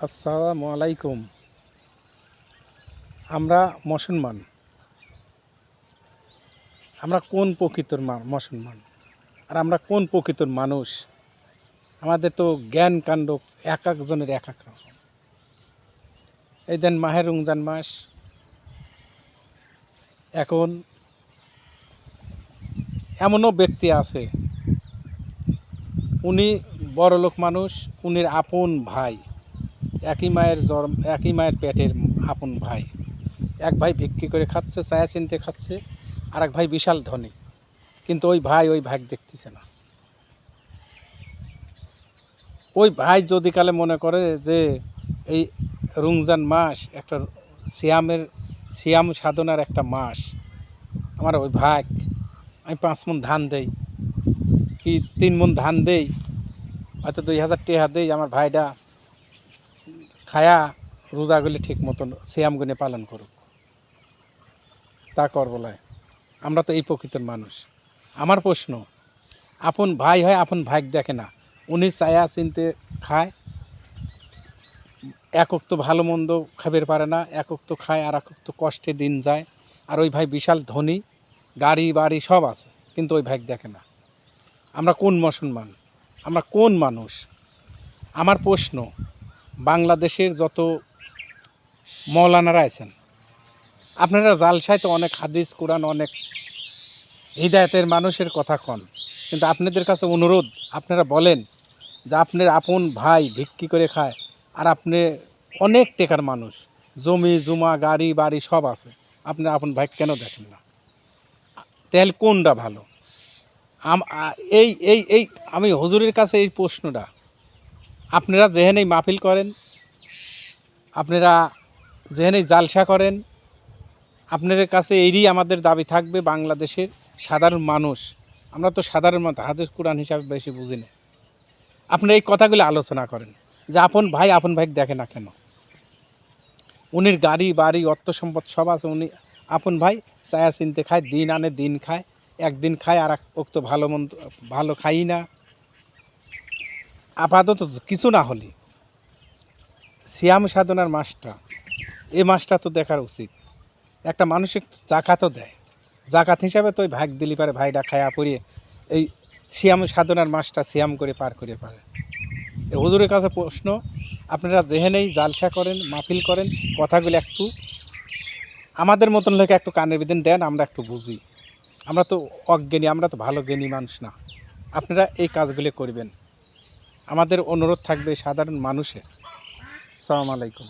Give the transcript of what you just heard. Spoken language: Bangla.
আসসালামু আলাইকুম। আমরা মুসলমান। আমরা কোন প্রকৃতির মুসলমান, আর আমরা কোন প্রকৃতির মানুষ? আমাদের তো জ্ঞান কাণ্ড এক একজনের এক এক রকম। এই দেন মাহে রমজান মাস, এখন এমনও ব্যক্তি আছে, উনি বড়লোক মানুষ, উনির আপন ভাই, একই মায়ের পেটের আপন ভাই। এক ভাই ভিক্ষি করে খাচ্ছে, ছায়া চিনতে খাচ্ছে, আর এক ভাই বিশাল ধনী, কিন্তু ওই ভাই দেখতেছে না। ওই ভাই যদি কালে মনে করে যে এই রমজান মাস একটা সিয়াম সাধনার একটা মাস, আমার ওই ভাগ আমি 5 মণ ধান দেই কি 3 মণ ধান দেই, হয়তো 2000 টাকা দেই, আমার ভাইটা খায়া রোজাগুলি ঠিক মতন সিয়ামগুলি পালন করুক, তা কর বলায়। আমরা তো এই প্রকৃতির মানুষ। আমার প্রশ্ন, আপন ভাই হয় আপন ভাগ দেখে না, উনি ছায়া চিনতে খায়, একক তো ভালো মন্দ খাবার পারে না, একক তো খায় আর একক তো কষ্টে দিন যায়। আর ওই ভাই বিশাল ধনী, গাড়ি বাড়ি সব আছে, কিন্তু ওই ভাগ দেখে না। আমরা কোন মুসলমান? আমরা কোন মানুষ? আমার প্রশ্ন, বাংলাদেশের যত মৌলানারা আছেন, আপনারা জালসায় তো অনেক হাদিস কোরআন, অনেক হিদায়তের মানুষের কথা কন, কিন্তু আপনাদের কাছে অনুরোধ, আপনারা বলেন যে আপনার আপন ভাই ভিক্ষি করে খায়, আর আপনি অনেক টেকার মানুষ, জমি জমা গাড়ি বাড়ি সব আছে, আপনি আপন ভাই কেন দেখেন না? তাহলে কোনটা ভালো? এই এই এই আমি হুজুরের কাছে এই প্রশ্নটা, আপনারা যেখানেই মাহফিল করেন, আপনারা যেখানেই জালসা করেন, আপনাদের কাছে এরই আমাদের দাবি থাকবে, বাংলাদেশের সাধারণ মানুষ, আমরা তো সাধারণ মতো হাদিস কোরআন হিসাবে বেশি বুঝি না, আপনারা এই কথাগুলো আলোচনা করেন যে আপন ভাই দেখে না কেন? উনির গাড়ি বাড়ি অর্থ সম্পদ সব আছে, উনি আপন ভাই ছায়া চিনতে খায়, দিন আনে দিন খায়, একদিন খায় আর এক তো ভালো মন্দ ভালো খাই না। আপাতত কিছু না হলে সিয়াম সাধনার মাসটা, এই মাসটা তো দেখার উচিত। একটা মানসিক জাকাতও দেয়, জাকাত হিসাবে তো ওই ভাগ দিলি পারে, ভাইটা খায়া পড়িয়ে এই সিয়াম সাধনার মাসটা সিয়াম করে পার করে পারে। এই হুজুরের কাছে প্রশ্ন, আপনারা যেখানেই জালসা করেন মাহফিল করেন, কথাগুলো একটু আমাদের মতন লোকে একটু কানের বিদিন দেন, আমরা একটু বুঝি। আমরা তো অজ্ঞানী, আমরা তো ভালো জ্ঞানী মানুষ না। আপনারা এই কাজগুলি করবেন, আমাদের অনুরোধ থাকবে সাধারণ মানুষের। আসসালামু আলাইকুম।